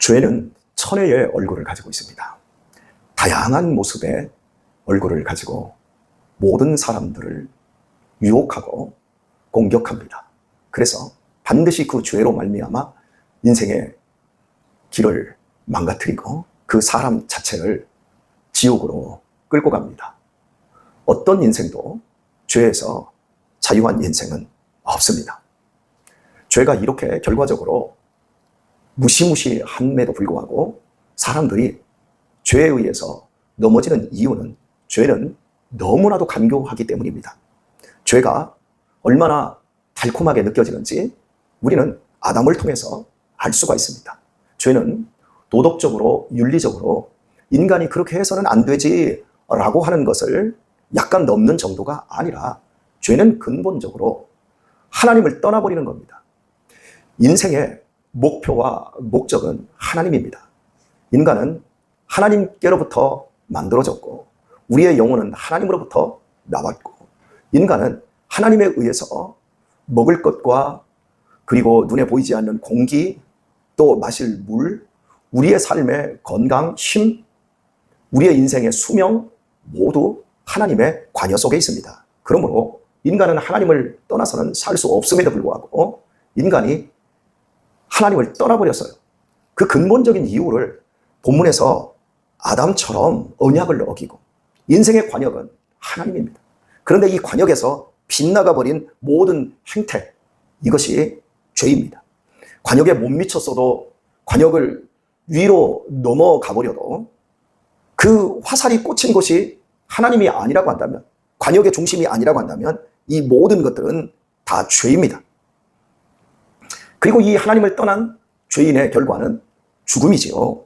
죄는 천혜의 얼굴을 가지고 있습니다. 다양한 모습의 얼굴을 가지고 모든 사람들을 유혹하고 공격합니다. 그래서 반드시 그 죄로 말미암아 인생의 길을 망가뜨리고 그 사람 자체를 지옥으로 끌고 갑니다. 어떤 인생도 죄에서 자유한 인생은 없습니다. 죄가 이렇게 결과적으로 무시무시함에도 불구하고 사람들이 죄에 의해서 넘어지는 이유는 죄는 너무나도 간교하기 때문입니다. 죄가 얼마나 달콤하게 느껴지는지 우리는 아담을 통해서 알 수가 있습니다. 죄는 도덕적으로 윤리적으로 인간이 그렇게 해서는 안 되지 라고 하는 것을 약간 넘는 정도가 아니라 죄는 근본적으로 하나님을 떠나버리는 겁니다. 인생의 목표와 목적은 하나님입니다. 인간은 하나님께로부터 만들어졌고 우리의 영혼은 하나님으로부터 나왔고 인간은 하나님에 의해서 먹을 것과 그리고 눈에 보이지 않는 공기, 또 마실 물, 우리의 삶의 건강, 힘, 우리의 인생의 수명 모두 하나님의 관여 속에 있습니다. 그러므로 인간은 하나님을 떠나서는 살 수 없음에도 불구하고 인간이 하나님을 떠나버렸어요. 그 근본적인 이유를 본문에서 아담처럼 언약을 어기고 인생의 관역은 하나님입니다. 그런데 이 관역에서 빗나가버린 모든 행태, 이것이 죄입니다. 관역에 못 미쳤어도 관역을 위로 넘어가버려도 그 화살이 꽂힌 것이 하나님이 아니라고 한다면, 관역의 중심이 아니라고 한다면 이 모든 것들은 다 죄입니다. 그리고 이 하나님을 떠난 죄인의 결과는 죽음이지요.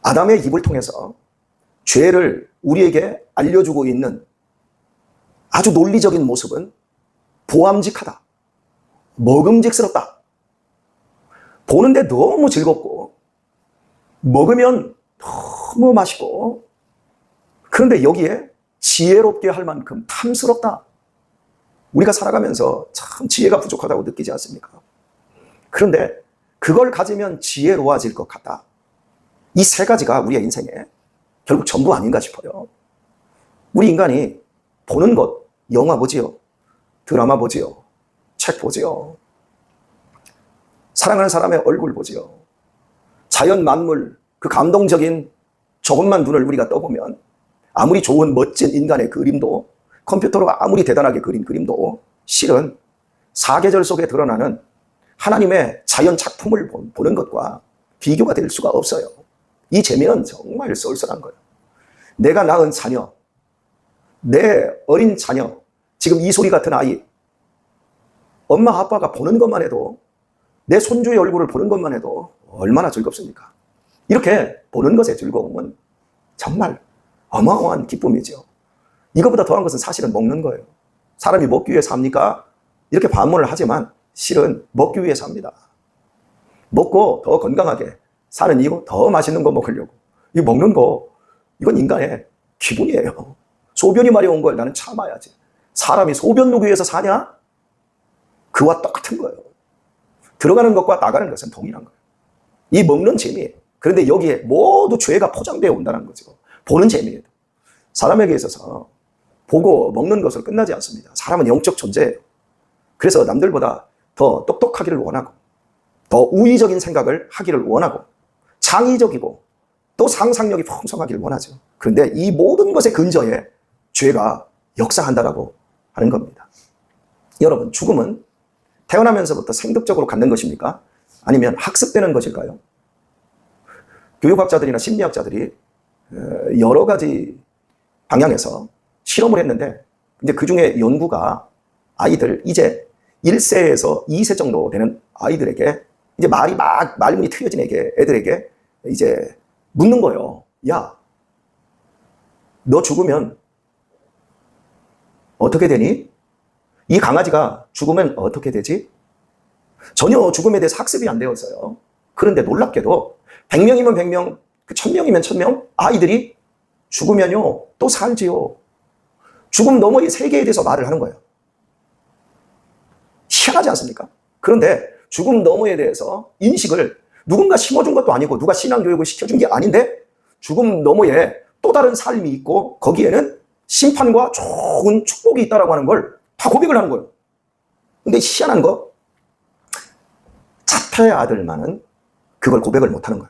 아담의 입을 통해서 죄를 우리에게 알려주고 있는 아주 논리적인 모습은 보암직하다, 먹음직스럽다, 보는데 너무 즐겁고 먹으면 너무 맛있고 그런데 여기에 지혜롭게 할 만큼 탐스럽다. 우리가 살아가면서 참 지혜가 부족하다고 느끼지 않습니까? 그런데 그걸 가지면 지혜로워질 것 같다. 이 세 가지가 우리의 인생에 결국 전부 아닌가 싶어요. 우리 인간이 보는 것, 영화 보지요, 드라마 보지요, 책 보지요, 사랑하는 사람의 얼굴 보지요, 자연 만물, 그 감동적인 저것만 눈을 우리가 떠보면 아무리 좋은 멋진 인간의 그림도, 컴퓨터로 아무리 대단하게 그린 그림도 실은 사계절 속에 드러나는 하나님의 자연 작품을 보는 것과 비교가 될 수가 없어요. 이 재미는 정말 쏠쏠한 거예요. 내가 낳은 자녀, 내 어린 자녀, 지금 이 소리 같은 아이, 엄마 아빠가 보는 것만 해도, 내 손주의 얼굴을 보는 것만 해도 얼마나 즐겁습니까? 이렇게 보는 것의 즐거움은 정말 어마어마한 기쁨이죠. 이것보다 더한 것은 사실은 먹는 거예요. 사람이 먹기 위해 삽니까? 이렇게 반문을 하지만 실은 먹기 위해 삽니다. 먹고 더 건강하게 사는 이유, 더 맛있는 거 먹으려고. 이 먹는 거, 이건 인간의 기분이에요. 소변이 마려운 걸 나는 참아야지. 사람이 소변 누기 위해서 사냐? 그와 똑같은 거예요. 들어가는 것과 나가는 것은 동일한 거예요. 이 먹는 재미예요. 그런데 여기에 모두 죄가 포장되어 온다는 거죠. 보는 재미예요. 사람에게 있어서 보고 먹는 것으로 끝나지 않습니다. 사람은 영적 존재예요. 그래서 남들보다 더 똑똑하기를 원하고 더 우위적인 생각을 하기를 원하고 창의적이고 또 상상력이 풍성하기를 원하죠. 그런데 이 모든 것의 근저에 죄가 역사한다라고 하는 겁니다. 여러분, 죽음은 태어나면서부터 생득적으로 갖는 것입니까? 아니면 학습되는 것일까요? 교육학자들이나 심리학자들이 여러 가지 방향에서 실험을 했는데 이제 그 중에 연구가 아이들 이제 1세에서 2세 정도 되는 아이들에게 이제 말문이 트여진 애들에게 이제 묻는 거예요. 야, 너 죽으면 어떻게 되니? 이 강아지가 죽으면 어떻게 되지? 전혀 죽음에 대해서 학습이 안 되었어요. 그런데 놀랍게도 100명이면 100명, 1000명이면 1000명 아이들이 죽으면요 또 살지요. 죽음 너머의 세계에 대해서 말을 하는 거예요. 희한하지 않습니까? 그런데 죽음 너머에 대해서 인식을 누군가 심어준 것도 아니고 누가 신앙교육을 시켜준 게 아닌데 죽음 너머에 또 다른 삶이 있고 거기에는 심판과 좋은 축복이 있다라고 하는 걸 다 고백을 하는 거예요. 근데 희한한 거, 자폐 아들만은 그걸 고백을 못하는 거예요.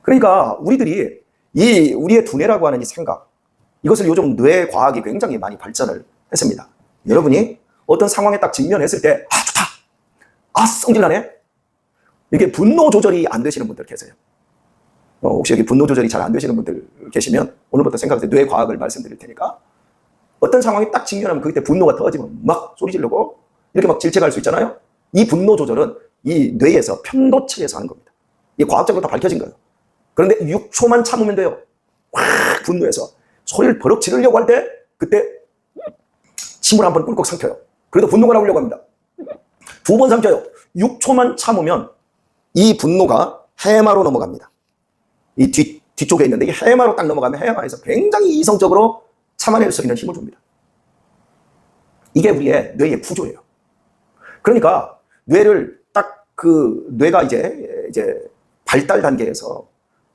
그러니까 우리들이 우리의 두뇌라고 하는 이 생각, 이것을 요즘 뇌 과학이 굉장히 많이 발전을 했습니다. 여러분이 어떤 상황에 딱 직면했을 때, 아, 좋다! 아, 성질나네? 이게 분노 조절이 안 되시는 분들 계세요. 혹시 여기 분노 조절이 잘 안 되시는 분들 계시면 오늘부터 생각해서 뇌 과학을 말씀드릴 테니까 어떤 상황이 딱 직면하면 그때 분노가 터지면 막 소리 지르고 이렇게 막 질책할 수 있잖아요. 이 분노 조절은 이 뇌에서 편도체에서 하는 겁니다. 이게 과학적으로 다 밝혀진 거예요. 그런데 6초만 참으면 돼요. 확 분노해서 소리를 버럭 지르려고 할 때 그때 침을 한번 꿀꺽 삼켜요. 그래도 분노가 나오려고 합니다. 2번 삼켜요. 6초만 참으면 이 분노가 해마로 넘어갑니다. 이 뒤쪽에 있는데 이게 해마로 딱 넘어가면 해마에서 굉장히 이성적으로 참아낼 수 있는 힘을 줍니다. 이게 우리의 뇌의 구조예요. 그러니까 뇌를 딱 뇌가 이제 발달 단계에서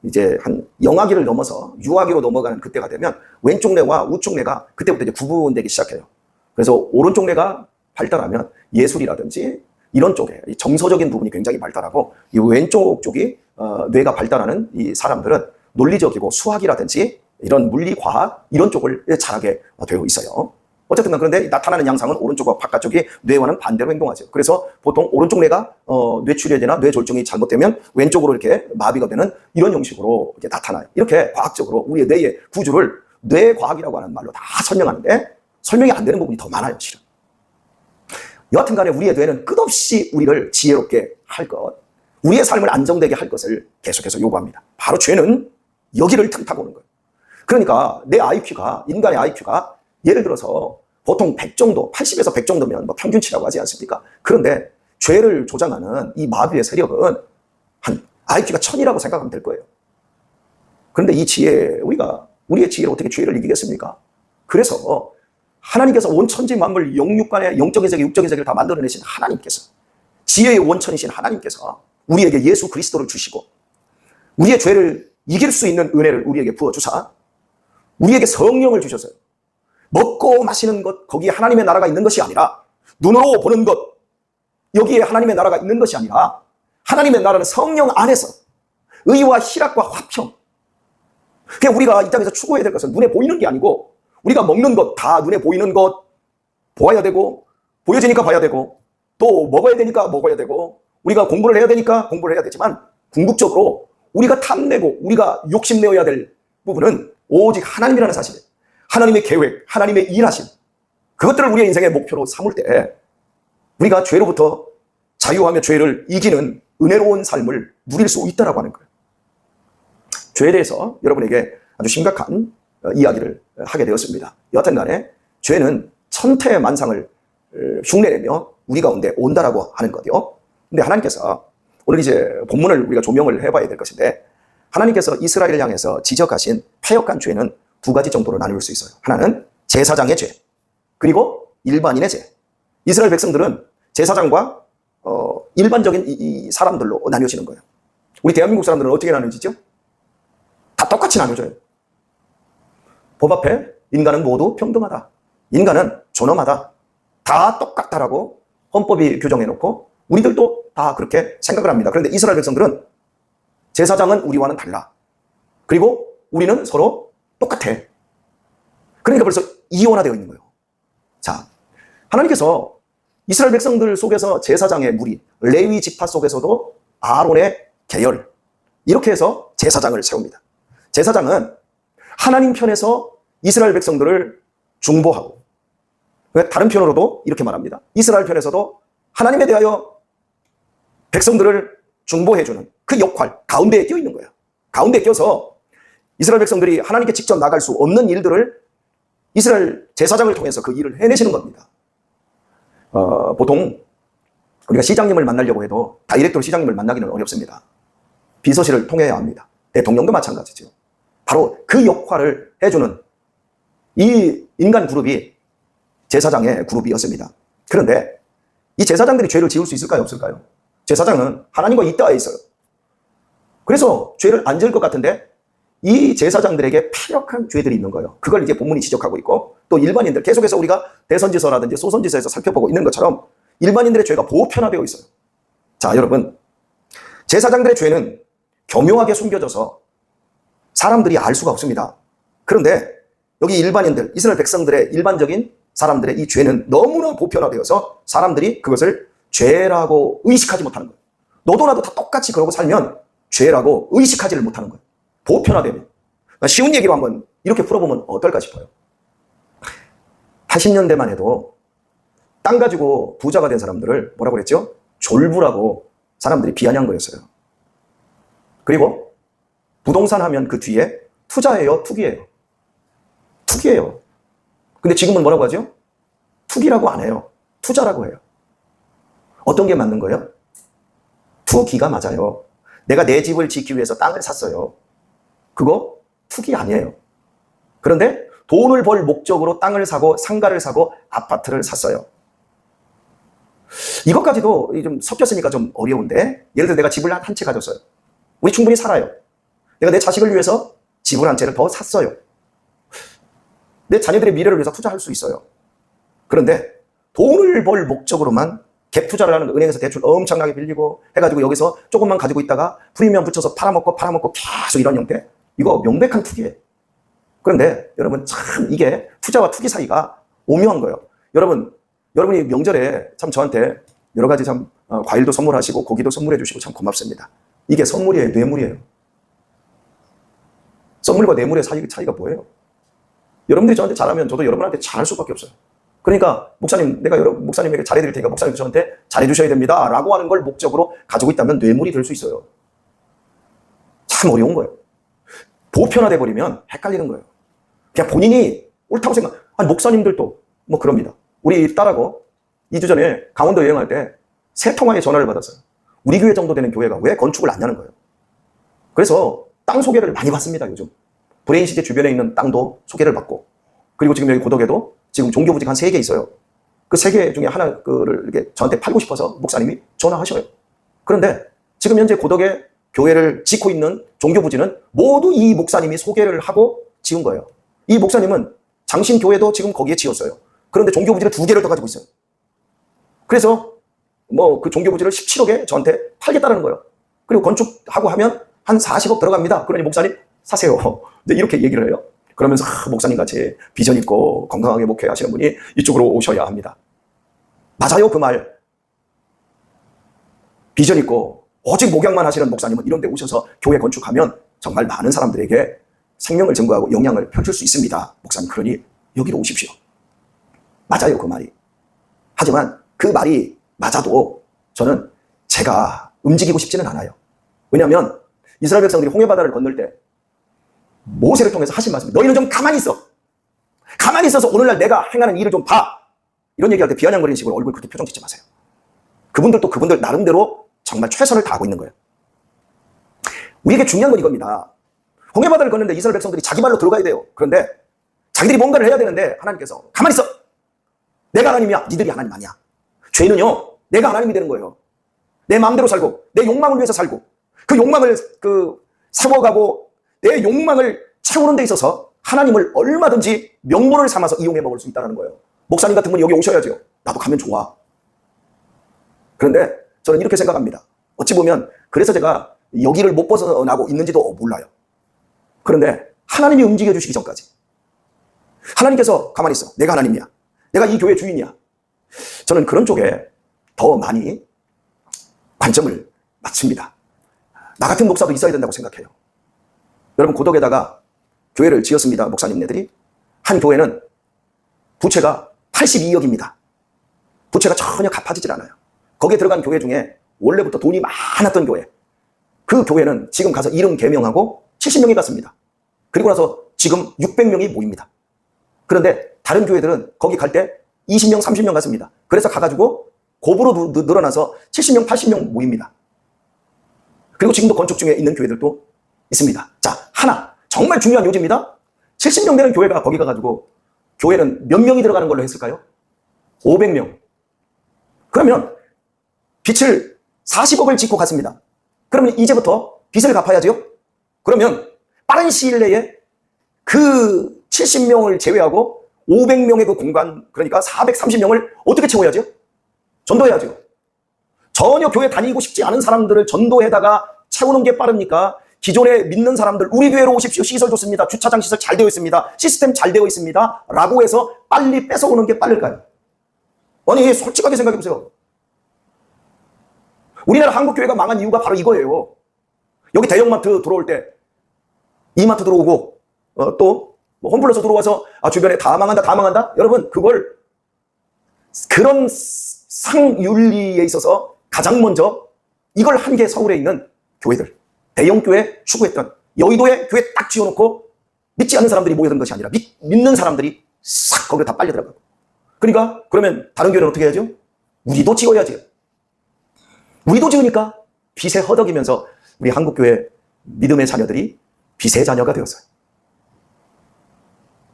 이제 한 영아기를 넘어서 유아기로 넘어가는 그때가 되면 왼쪽 뇌와 우측 뇌가 그때부터 이제 구분되기 시작해요. 그래서 오른쪽 뇌가 발달하면 예술이라든지 이런 쪽에 정서적인 부분이 굉장히 발달하고 이 왼쪽 쪽이 뇌가 발달하는 이 사람들은 논리적이고 수학이라든지 이런 물리, 과학 이런 쪽을 잘하게 되어 있어요. 어쨌든 그런데 나타나는 양상은 오른쪽과 바깥쪽이 뇌와는 반대로 행동하죠. 그래서 보통 오른쪽 뇌가 뇌출혈이나 뇌졸중이 잘못되면 왼쪽으로 이렇게 마비가 되는 이런 형식으로 이제 나타나요. 이렇게 과학적으로 우리의 뇌의 구조를 뇌과학이라고 하는 말로 다 설명하는데 설명이 안 되는 부분이 더 많아요, 실은. 여하튼 간에 우리의 뇌는 끝없이 우리를 지혜롭게 할 것, 우리의 삶을 안정되게 할 것을 계속해서 요구합니다. 바로 죄는 여기를 틈타고 오는 거예요. 그러니까 내 IQ가, 인간의 IQ가 예를 들어서 보통 100 정도, 80에서 100 정도면 뭐 평균치라고 하지 않습니까? 그런데 죄를 조장하는 이 마귀의 세력은 한 IQ가 1000이라고 생각하면 될 거예요. 그런데 이 지혜, 우리의 지혜로 어떻게 죄를 이기겠습니까? 그래서 하나님께서 온 천지 만물 영육간의 영적인 세계, 육적인 세계를 다 만들어내신 하나님께서, 지혜의 원천이신 하나님께서 우리에게 예수 그리스도를 주시고 우리의 죄를 이길 수 있는 은혜를 우리에게 부어주사 우리에게 성령을 주셨어요. 먹고 마시는 것, 거기에 하나님의 나라가 있는 것이 아니라 눈으로 보는 것, 여기에 하나님의 나라가 있는 것이 아니라 하나님의 나라는 성령 안에서 의와 희락과 화평. 그냥 우리가 이 땅에서 추구해야 될 것은 눈에 보이는 게 아니고 우리가 먹는 것, 다 눈에 보이는 것 보아야 되고 보여지니까 봐야 되고 또 먹어야 되니까 먹어야 되고 우리가 공부를 해야 되니까 공부를 해야 되지만 궁극적으로 우리가 탐내고 우리가 욕심내어야 될 부분은 오직 하나님이라는 사실이에요. 하나님의 계획, 하나님의 일하심, 그것들을 우리의 인생의 목표로 삼을 때 우리가 죄로부터 자유하며 죄를 이기는 은혜로운 삶을 누릴 수 있다라고 하는 거예요. 죄에 대해서 여러분에게 아주 심각한 이야기를 하게 되었습니다. 여하튼 간에 죄는 천태만상을 흉내내며 우리 가운데 온다라고 하는 거죠. 근데 하나님께서 오늘 이제 본문을 우리가 조명을 해봐야 될 것인데 하나님께서 이스라엘을 향해서 지적하신 패역한 죄는 두 가지 정도로 나눌 수 있어요. 하나는 제사장의 죄, 그리고 일반인의 죄. 이스라엘 백성들은 제사장과 일반적인 이 사람들로 나뉘어지는 거예요. 우리 대한민국 사람들은 어떻게 나뉘어지죠? 다 똑같이 나뉘어져요. 법 앞에 인간은 모두 평등하다. 인간은 존엄하다. 다 똑같다라고 헌법이 규정해놓고 우리들도 다 그렇게 생각을 합니다. 그런데 이스라엘 백성들은 제사장은 우리와는 달라. 그리고 우리는 서로 똑같아. 그러니까 벌써 이원화되어 있는 거예요. 자, 하나님께서 이스라엘 백성들 속에서 제사장의 무리, 레위 지파 속에서도 아론의 계열, 이렇게 해서 제사장을 세웁니다. 제사장은 하나님 편에서 이스라엘 백성들을 중보하고, 다른 편으로도 이렇게 말합니다. 이스라엘 편에서도 하나님에 대하여 백성들을 중보해주는 그 역할 가운데에 끼어 있는 거예요. 가운데에 껴서 이스라엘 백성들이 하나님께 직접 나갈 수 없는 일들을 이스라엘 제사장을 통해서 그 일을 해내시는 겁니다. 보통 우리가 시장님을 만나려고 해도 다이렉트로 시장님을 만나기는 어렵습니다. 비서실을 통해야 합니다. 대통령도 마찬가지죠. 바로 그 역할을 해주는 이 인간 그룹이 제사장의 그룹이었습니다. 그런데 이 제사장들이 죄를 지을 수 있을까요? 없을까요? 제사장은 하나님과 이따에 있어요. 그래서 죄를 안 지을 것 같은데 이 제사장들에게 패역한 죄들이 있는 거예요. 그걸 이제 본문이 지적하고 있고, 또 일반인들, 계속해서 우리가 대선지서라든지 소선지서에서 살펴보고 있는 것처럼 일반인들의 죄가 보편화되어 있어요. 자, 여러분, 제사장들의 죄는 교묘하게 숨겨져서 사람들이 알 수가 없습니다. 그런데 여기 일반인들, 이스라엘 백성들의 일반적인 사람들의 이 죄는 너무나 보편화되어서 사람들이 그것을 죄라고 의식하지 못하는 거예요. 너도 나도 다 똑같이 그러고 살면 죄라고 의식하지를 못하는 거예요. 보편화되면. 쉬운 얘기로 한번 이렇게 풀어보면 어떨까 싶어요. 80년대만 해도 땅 가지고 부자가 된 사람들을 뭐라고 그랬죠? 졸부라고 사람들이 비아냥거렸어요. 그리고 부동산 하면 그 뒤에 투자예요, 투기예요? 투기예요. 근데 지금은 뭐라고 하죠? 투기라고 안 해요. 투자라고 해요. 어떤 게 맞는 거예요? 투기가 맞아요. 내가 내 집을 짓기 위해서 땅을 샀어요. 그거 투기 아니에요. 그런데 돈을 벌 목적으로 땅을 사고 상가를 사고 아파트를 샀어요. 이것까지도 좀 섞였으니까 좀 어려운데, 예를 들어 내가 집을 한 채 가졌어요. 우리 충분히 살아요. 내가 내 자식을 위해서 집을 한 채를 더 샀어요. 내 자녀들의 미래를 위해서 투자할 수 있어요. 그런데 돈을 벌 목적으로만 갭 투자를 하는, 은행에서 대출 엄청나게 빌리고 해가지고 여기서 조금만 가지고 있다가 프리미엄 붙여서 팔아먹고 계속 이런 형태, 이거 명백한 투기예요. 그런데 여러분, 참 이게 투자와 투기 사이가 오묘한 거예요. 여러분이 명절에 참 저한테 여러 가지 참 과일도 선물하시고 고기도 선물해 주시고 참 고맙습니다. 이게 선물이에요, 뇌물이에요? 선물과 뇌물의 차이가 뭐예요? 여러분들이 저한테 잘하면 저도 여러분한테 잘할 수밖에 없어요. 그러니까 목사님, 내가 목사님에게 잘해드릴 테니까 목사님 저한테 잘해주셔야 됩니다 라고 하는 걸 목적으로 가지고 있다면 뇌물이 될 수 있어요. 참 어려운 거예요. 보편화돼 버리면 헷갈리는 거예요. 그냥 본인이 옳다고 아니, 목사님들도 뭐 그럽니다. 우리 딸하고 2주 전에 강원도 여행할 때 3통화의 전화를 받았어요. 우리 교회 정도 되는 교회가 왜 건축을 안 하는 거예요. 그래서 땅 소개를 많이 받습니다, 요즘. 브레인시티 주변에 있는 땅도 소개를 받고, 그리고 지금 여기 고덕에도 지금 종교부지가 한 3개 있어요. 그 3개 중에 하나를 이렇게 저한테 팔고 싶어서 목사님이 전화하셔요. 그런데 지금 현재 고덕에 교회를 짓고 있는 종교부지는 모두 이 목사님이 소개를 하고 지은 거예요. 이 목사님은 장신교회도 지금 거기에 지었어요. 그런데 종교부지를 2개를 더 가지고 있어요. 그래서 뭐 그 종교부지를 17억에 저한테 팔겠다는 거예요. 그리고 건축하고 하면 한 40억 들어갑니다. 그러니 목사님 사세요. 네, 이렇게 얘기를 해요. 그러면서 목사님 같이 비전 있고 건강하게 목회하시는 분이 이쪽으로 오셔야 합니다. 맞아요, 그 말. 비전 있고 오직 목양만 하시는 목사님은 이런 데 오셔서 교회 건축하면 정말 많은 사람들에게 생명을 증거하고 영향을 펼칠 수 있습니다. 목사님, 그러니 여기로 오십시오. 맞아요, 그 말이. 하지만 그 말이 맞아도 저는 제가 움직이고 싶지는 않아요. 왜냐하면 이스라엘 백성들이 홍해바다를 건널 때 모세를 통해서 하신 말씀이, 너희는 좀 가만히 있어. 가만히 있어서 오늘날 내가 행하는 일을 좀 봐. 이런 얘기할 때 비아냥거리는 식으로 얼굴 그렇게 표정 짓지 마세요. 그분들도 그분들 나름대로 정말 최선을 다하고 있는 거예요. 우리에게 중요한 건 이겁니다. 홍해바다를 건너는데 이스라엘 백성들이 자기 발로 들어가야 돼요. 그런데 자기들이 뭔가를 해야 되는데 하나님께서 가만히 있어. 내가 하나님이야. 니들이 하나님 아니야. 죄는요, 내가 하나님이 되는 거예요. 내 마음대로 살고 내 욕망을 위해서 살고 그 욕망을 세워가고 내 욕망을 채우는 데 있어서 하나님을 얼마든지 명분을 삼아서 이용해 먹을 수 있다는 거예요. 목사님 같은 분이 여기 오셔야죠. 나도 가면 좋아. 그런데 저는 이렇게 생각합니다. 어찌 보면 그래서 제가 여기를 못 벗어나고 있는지도 몰라요. 그런데 하나님이 움직여 주시기 전까지, 하나님께서 가만히 있어. 내가 하나님이야. 내가 이 교회 주인이야. 저는 그런 쪽에 더 많이 관점을 맞춥니다. 나 같은 목사도 있어야 된다고 생각해요. 여러분, 고덕에다가 교회를 지었습니다. 목사님네들이. 한 교회는 부채가 82억입니다. 부채가 전혀 갚아지질 않아요. 거기에 들어간 교회 중에 원래부터 돈이 많았던 교회, 그 교회는 지금 가서 이름 개명하고 70명이 갔습니다. 그리고 나서 지금 600명이 모입니다. 그런데 다른 교회들은 거기 갈 때 20명, 30명 갔습니다. 그래서 가가지고 곱으로 늘어나서 70명, 80명 모입니다. 그리고 지금도 건축 중에 있는 교회들도 있습니다. 자, 하나 정말 중요한 요지입니다. 70명 되는 교회가 거기 가가지고 교회는 몇 명이 들어가는 걸로 했을까요? 500명. 그러면 빛을 40억을 짓고 갔습니다. 그러면 이제부터 빚을 갚아야죠. 그러면 빠른 시일 내에 그 70명을 제외하고 500명의 그 공간, 그러니까 430명을 어떻게 채워야죠? 전도해야죠. 전혀 교회 다니고 싶지 않은 사람들을 전도해다가 채우는 게 빠릅니까? 기존에 믿는 사람들, 우리 교회로 오십시오. 시설 좋습니다. 주차장 시설 잘 되어 있습니다. 시스템 잘 되어 있습니다. 라고 해서 빨리 뺏어오는 게 빠를까요? 아니, 솔직하게 생각해 보세요. 우리나라 한국교회가 망한 이유가 바로 이거예요. 여기 대형마트 들어올 때 이마트 들어오고 또 홈플러스 들어와서 주변에 다 망한다. 여러분, 그걸 그런 상윤리에 있어서 가장 먼저 이걸 한 게 서울에 있는 교회들, 대형교회 추구했던 여의도에 교회 딱 지어놓고 믿지 않는 사람들이 모여든 것이 아니라 믿는 사람들이 싹 거기로 다 빨려 들어가고. 그러니까 그러면 다른 교회는 어떻게 해야죠? 우리도 지어야지. 우리도 지으니까 빚에 허덕이면서 우리 한국교회 믿음의 자녀들이 빚의 자녀가 되었어요.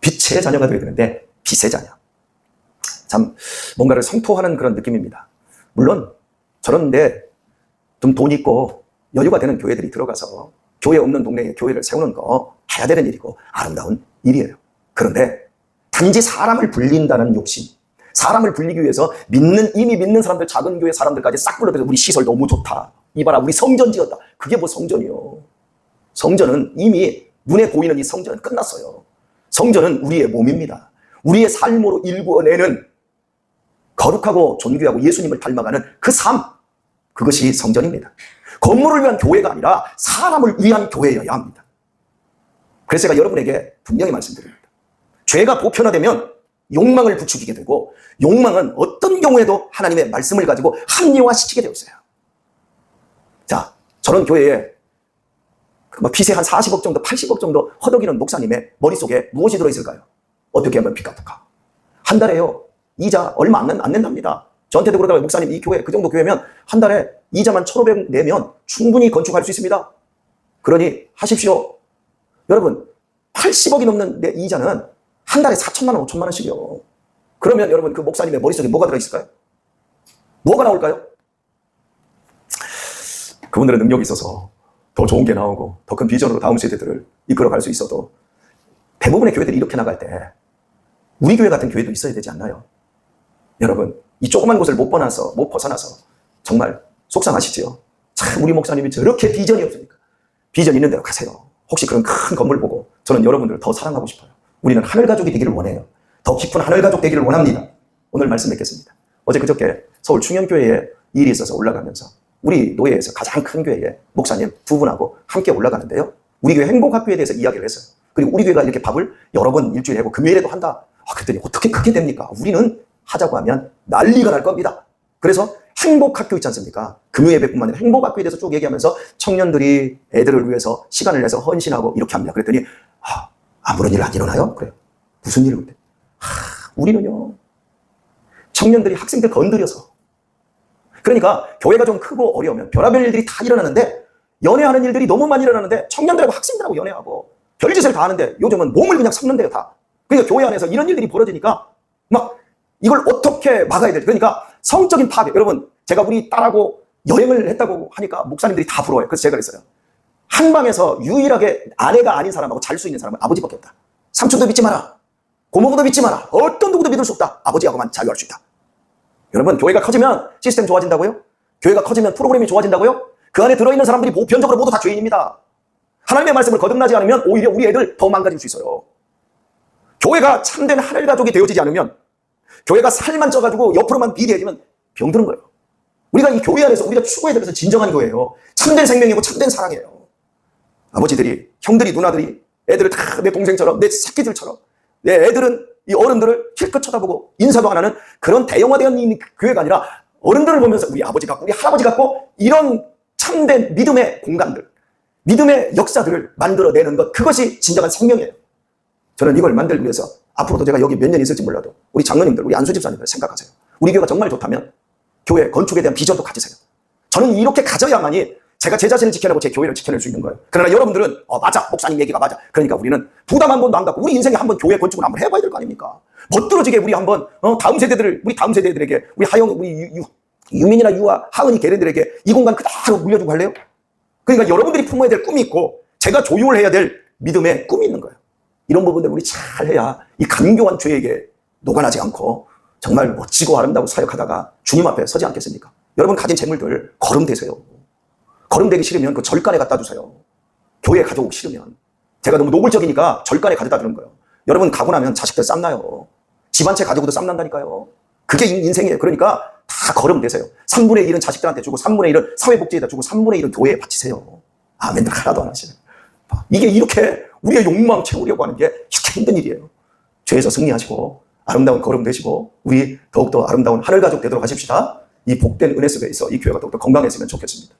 빛의 자녀가 되어야 되는데 빚의 자녀. 참 뭔가를 성토하는 그런 느낌입니다. 물론 저런데 좀 돈 있고 여유가 되는 교회들이 들어가서 교회 없는 동네에 교회를 세우는 거 해야 되는 일이고 아름다운 일이에요. 그런데 단지 사람을 불린다는 욕심, 사람을 불리기 위해서 이미 믿는 사람들, 작은 교회 사람들까지 싹 불러들여서 우리 시설 너무 좋다. 이봐라, 우리 성전 지었다. 그게 뭐 성전이요. 성전은 이미 눈에 보이는 이 성전은 끝났어요. 성전은 우리의 몸입니다. 우리의 삶으로 일구어내는 거룩하고 존귀하고 예수님을 닮아가는 그 삶, 그것이 성전입니다. 건물을 위한 교회가 아니라 사람을 위한 교회여야 합니다. 그래서 제가 여러분에게 분명히 말씀드립니다. 죄가 보편화되면 욕망을 부추기게 되고 욕망은 어떤 경우에도 하나님의 말씀을 가지고 합리화시키게 되어 있어요. 자, 저런 교회에 빚에 한 40억 정도, 80억 정도 허덕이는 목사님의 머릿속에 무엇이 들어있을까요? 어떻게 하면 빚갚을까? 한 달에요, 이자 얼마 안 낸답니다. 저한테도 그러다가 목사님, 이 교회, 그 정도 교회면 한 달에 이자만 1,500 내면 충분히 건축할 수 있습니다. 그러니 하십시오. 여러분, 80억이 넘는 내 이자는 한 달에 4천만 원, 5천만 원씩이요. 그러면 여러분, 그 목사님의 머릿속에 뭐가 들어있을까요? 뭐가 나올까요? 그분들은 능력이 있어서 더 좋은 게 나오고 더 큰 비전으로 다음 세대들을 이끌어갈 수 있어도 대부분의 교회들이 이렇게 나갈 때 우리 교회 같은 교회도 있어야 되지 않나요? 여러분, 이 조그만 곳을 못 벗어나서 정말 속상하시지요? 참, 우리 목사님이 저렇게 비전이 없으니까. 비전 있는 대로 가세요. 혹시 그런 큰 건물 보고 저는 여러분들을 더 사랑하고 싶어요. 우리는 하늘 가족이 되기를 원해요. 더 깊은 하늘 가족 되기를 원합니다. 오늘 말씀 맺겠습니다. 어제 그저께 서울 충현교회에 일이 있어서 올라가면서 우리 노예에서 가장 큰 교회에 목사님 두 분하고 함께 올라가는데요. 우리 교회 행복학교에 대해서 이야기를 했어요. 그리고 우리 교회가 이렇게 밥을 여러 번 일주일에 하고 금요일에도 한다. 그랬더니 어떻게 그렇게 됩니까? 우리는 하자고 하면 난리가 날 겁니다. 그래서 행복학교 있지 않습니까? 금요예배뿐만 아니라 행복학교에 대해서 쭉 얘기하면서 청년들이 애들을 위해서 시간을 내서 헌신하고 이렇게 합니다. 그랬더니 아무런 일 안 일어나요? 그래요. 무슨 일을 그래? 우리는요, 청년들이 학생들 건드려서, 그러니까 교회가 좀 크고 어려우면 별의별 일들이 다 일어나는데 연애하는 일들이 너무 많이 일어나는데 청년들하고 학생들하고 연애하고 별짓을 다 하는데 요즘은 몸을 그냥 섞는데요, 다. 그러니까 교회 안에서 이런 일들이 벌어지니까 막 이걸 어떻게 막아야 될지. 그러니까 성적인 파괴. 여러분, 제가 우리 딸하고 여행을 했다고 하니까 목사님들이 다 부러워요. 그래서 제가 그랬어요. 한 방에서 유일하게 아내가 아닌 사람하고 잘 수 있는 사람은 아버지밖에 없다. 삼촌도 믿지 마라. 고모도 믿지 마라. 어떤 누구도 믿을 수 없다. 아버지하고만 자유할 수 있다. 여러분, 교회가 커지면 시스템 좋아진다고요? 교회가 커지면 프로그램이 좋아진다고요? 그 안에 들어있는 사람들이 보편적으로 모두 다 죄인입니다. 하나님의 말씀을 거듭나지 않으면 오히려 우리 애들 더 망가질 수 있어요. 교회가 참된 하늘 가족이 되어지지 않으면, 교회가 살만 쪄가지고 옆으로만 비대해지면 병드는 거예요. 우리가 이 교회 안에서 우리가 추구해야 될 것은 진정한 교회예요. 참된 생명이고 참된 사랑이에요. 아버지들이, 형들이, 누나들이 애들을 다 내 동생처럼, 내 새끼들처럼, 내 애들은 이 어른들을 힐끗 쳐다보고 인사도 안 하는 그런 대형화되어 있는 교회가 아니라 어른들을 보면서 우리 아버지 같고 우리 할아버지 같고 이런 참된 믿음의 공간들, 믿음의 역사들을 만들어내는 것, 그것이 진정한 생명이에요. 저는 이걸 만들기 위해서 앞으로도 제가 여기 몇 년 있을지 몰라도 우리 장로님들, 우리 안수 집사님들 생각하세요. 우리 교회가 정말 좋다면 교회 건축에 대한 비전도 가지세요. 저는 이렇게 가져야만이 제가 제 자신을 지켜내고 제 교회를 지켜낼 수 있는 거예요. 그러나 여러분들은 맞아, 목사님 얘기가 맞아. 그러니까 우리는 부담 한 번도 안 갖고 우리 인생에 한번 교회 건축을 한번 해봐야 될 거 아닙니까? 멋들어지게 우리 한번 다음 세대들을, 우리 다음 세대들에게 우리 하영, 우리 유민이나 유아, 하은이 걔네들에게 이 공간 그대로 물려주고 할래요? 그러니까 여러분들이 품어야 될 꿈이 있고 제가 조율해야 될 믿음의 꿈이 있는 거예요. 이런 부분들 우리 잘 해야 이 간교한 죄에게 녹아나지 않고 정말 멋지고 아름다운 사역하다가 주님 앞에 서지 않겠습니까? 여러분 가진 재물들 거름되세요. 거름되기 싫으면 그 절간에 갖다 주세요. 교회에 가져오기 싫으면. 제가 너무 노골적이니까 절간에 가져다 주는 거예요. 여러분 가고 나면 자식들 쌈나요. 집 한 채 가지고도 쌈난다니까요. 그게 인생이에요. 그러니까 다 거름되세요. 3분의 1은 자식들한테 주고 3분의 1은 사회복지에다 주고 3분의 1은 교회에 바치세요. 아멘들 하나도 안 하시네. 이게 이렇게 우리의 욕망 채우려고 하는 게 이렇게 힘든 일이에요. 죄에서 승리하시고 아름다운 거름 되시고 우리 더욱더 아름다운 하늘 가족 되도록 하십시다. 이 복된 은혜 속에 있어 이 교회가 더욱더 건강해지면 좋겠습니다.